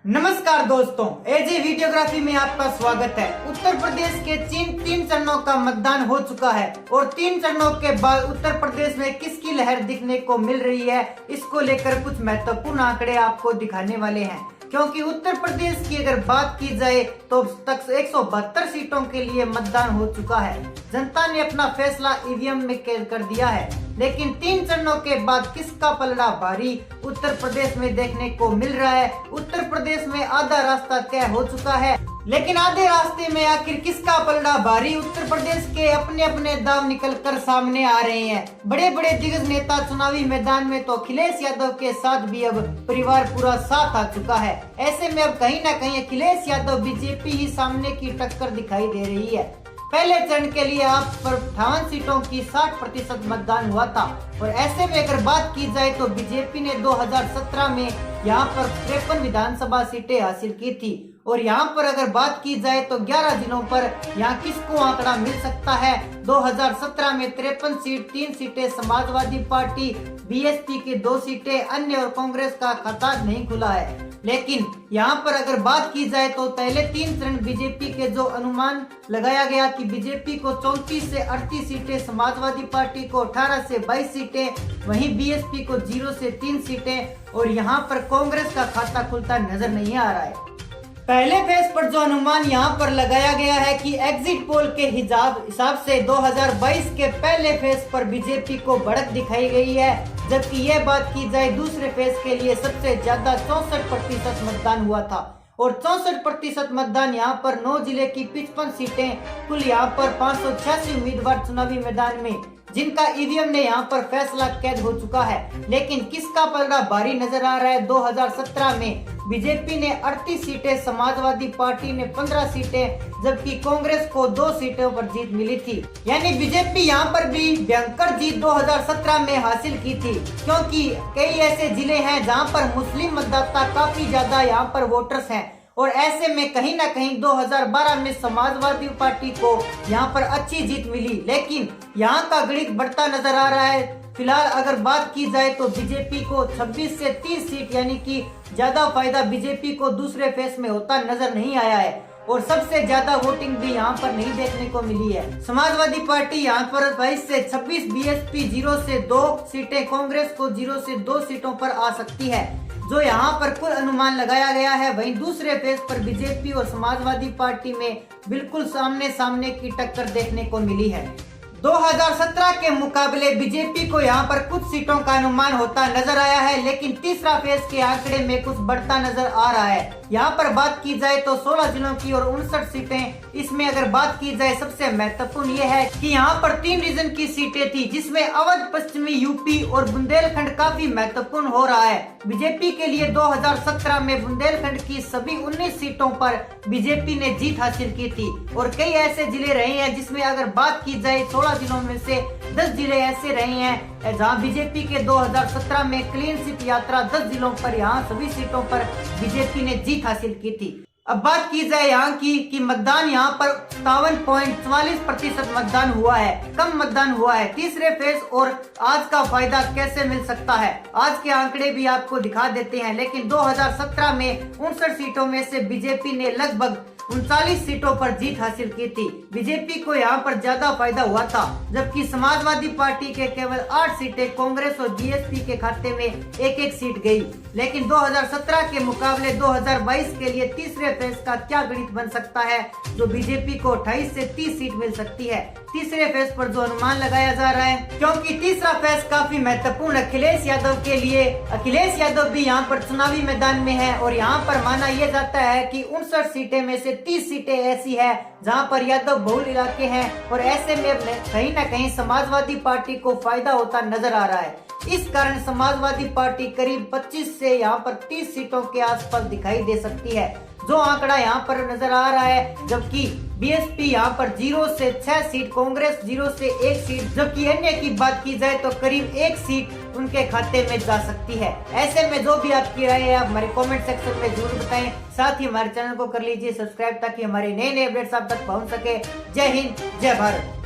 नमस्कार दोस्तों, एजे वीडियोग्राफी में आपका स्वागत है। उत्तर प्रदेश के तीन चरणों का मतदान हो चुका है और 3 चरणों के बाद उत्तर प्रदेश में किसकी लहर दिखने को मिल रही है, इसको लेकर कुछ महत्वपूर्ण आंकड़े आपको दिखाने वाले हैं। क्योंकि उत्तर प्रदेश की अगर बात की जाए तो तक 172 सीटों के लिए मतदान हो चुका है। जनता ने अपना फैसला ईवीएम में कर दिया है, लेकिन 3 चरणों के बाद किसका पलड़ा भारी उत्तर प्रदेश में देखने को मिल रहा है। उत्तर प्रदेश में आधा रास्ता तय हो चुका है, लेकिन आधे रास्ते में आखिर किसका पलड़ा भारी, उत्तर प्रदेश के अपने अपने दाव निकल कर सामने आ रहे हैं। बड़े बड़े दिग्गज नेता चुनावी मैदान में तो अखिलेश यादव के साथ भी अब परिवार पूरा साथ आ चुका है। ऐसे में अब कहीं न कहीं अखिलेश यादव बीजेपी ही सामने की टक्कर दिखाई दे रही है। पहले चरण के लिए आप पर 58 सीटों की 60% मतदान हुआ था और ऐसे में अगर बात की जाए तो बीजेपी ने 2017 में यहाँ पर 53 विधानसभा सीटें हासिल की थी और यहाँ पर अगर बात की जाए तो 11 जिलों पर यहाँ किसको आंकड़ा मिल सकता है। 2017 में 53 सीट, 3 सीटें समाजवादी पार्टी, बीएसपी की 2 सीटें, अन्य और कांग्रेस का खाता नहीं खुला है। लेकिन यहाँ पर अगर बात की जाए तो पहले 3 चरण बीजेपी के जो अनुमान लगाया गया कि बीजेपी को 34 से 38 सीटें, समाजवादी पार्टी को 18 से 22 सीटें, वहीं बीएसपी को 0 से 3 सीटें और यहाँ पर कांग्रेस का खाता खुलता नजर नहीं आ रहा है। पहले फेज पर जो अनुमान यहाँ पर लगाया गया है कि एग्जिट पोल के हिसाब से 2022 के पहले फेज पर बीजेपी को बढ़त दिखाई गई है, जबकि यह बात की जाए दूसरे फेज के लिए सबसे ज्यादा 64% मतदान हुआ था और 64% मतदान यहाँ पर 9 जिले की 55 सीटें, कुल यहाँ पर 586 उम्मीदवार चुनावी मैदान में, जिनका ईवीएम ने यहाँ पर फैसला कैद हो चुका है। लेकिन किसका पलड़ा भारी नजर आ रहा है। 2017 में बीजेपी ने 38 सीटें, समाजवादी पार्टी ने 15 सीटें, जबकि कांग्रेस को 2 सीटों पर जीत मिली थी। यानी बीजेपी यहाँ पर भी भयंकर जीत 2017 में हासिल की थी, क्योंकि कई ऐसे जिले हैं जहाँ पर मुस्लिम मतदाता काफी ज्यादा यहाँ पर वोटर्स हैं और ऐसे में कहीं ना कहीं 2012 में समाजवादी पार्टी को यहाँ पर अच्छी जीत मिली। लेकिन यहाँ का गणित बढ़ता नजर आ रहा है। फिलहाल अगर बात की जाए तो बीजेपी को 26 से 30 सीट यानी कि ज्यादा फायदा बीजेपी को दूसरे फेज में होता नजर नहीं आया है और सबसे ज्यादा वोटिंग भी यहाँ पर नहीं देखने को मिली है। समाजवादी पार्टी यहाँ पर 22 से 26, बीएसपी 0 से 2 सीटें, कांग्रेस को 0 से 2 सीटों पर आ सकती है, जो यहाँ पर कुल अनुमान लगाया गया है। वहीं दूसरे फेज पर बीजेपी और समाजवादी पार्टी में बिल्कुल सामने सामने की टक्कर देखने को मिली है। 2017 के मुकाबले बीजेपी को यहाँ पर कुछ सीटों का अनुमान होता नजर आया है, लेकिन तीसरा फेज के आंकड़े में कुछ बढ़ता नजर आ रहा है। यहाँ पर बात की जाए तो 16 जिलों की और 59 सीटें। इसमें अगर बात की जाए सबसे महत्वपूर्ण ये है कि यहाँ पर 3 रीजन की सीटें थी, जिसमें अवध, पश्चिमी यूपी और बुंदेलखंड काफी महत्वपूर्ण हो रहा है बीजेपी के लिए। 2017 में बुंदेलखंड की सभी 19 सीटों पर बीजेपी ने जीत हासिल की थी और कई ऐसे जिले रहे हैं जिसमें अगर बात की जाए 16 जिलों में से 10 जिले ऐसे रहे हैं जहां बीजेपी के 2017 में क्लीन स्वीप यात्रा 10 जिलों पर यहाँ सभी सीटों पर बीजेपी ने जीत हासिल की थी। अब बात की जाए यहाँ की कि मतदान यहाँ पर 57.44% मतदान हुआ है, कम मतदान हुआ है तीसरे फेज। और आज का फायदा कैसे मिल सकता है, आज के आंकड़े भी आपको दिखा देते हैं। लेकिन 2017 में 59 सीटों में से बीजेपी ने लगभग 39 सीटों पर जीत हासिल की थी। बीजेपी को यहाँ पर ज्यादा फायदा हुआ था, जबकि समाजवादी पार्टी के केवल 8 सीटें, कांग्रेस और बीएसपी के खाते में 1-1 सीट गई। लेकिन 2017 के मुकाबले 2022 के लिए तीसरे फेज का क्या गणित बन सकता है, जो बीजेपी को 28 से 30 सीट मिल सकती है तीसरे फेज पर जो अनुमान लगाया जा रहा है। क्योंकि तीसरा फेज काफी महत्वपूर्ण अखिलेश यादव के लिए। अखिलेश यादव भी यहाँ पर चुनावी मैदान में है और यहाँ पर माना यह जाता है कि 59 सीटें में से 30 सीटें ऐसी है जहाँ पर यादव बहुल इलाके हैं और ऐसे में कहीं न कहीं समाजवादी पार्टी को फायदा होता नजर आ रहा है। इस कारण समाजवादी पार्टी करीब 25 से यहाँ पर 30 सीटों के आसपास दिखाई दे सकती है, जो आंकड़ा यहाँ पर नजर आ रहा है। जबकि बीएसपी यहाँ पर 0 से 6 सीट, कांग्रेस 0 से 1 सीट, जबकि अन्य की बात की जाए तो करीब 1 सीट उनके खाते में जा सकती है। ऐसे में जो भी आपकी राय है आप हमारे कमेंट सेक्शन में जरूर बताएं। साथ ही हमारे चैनल को कर लीजिए सब्सक्राइब, ताकि हमारे नए अपडेट्स आप तक पहुंच सके। जय हिंद, जय भारत।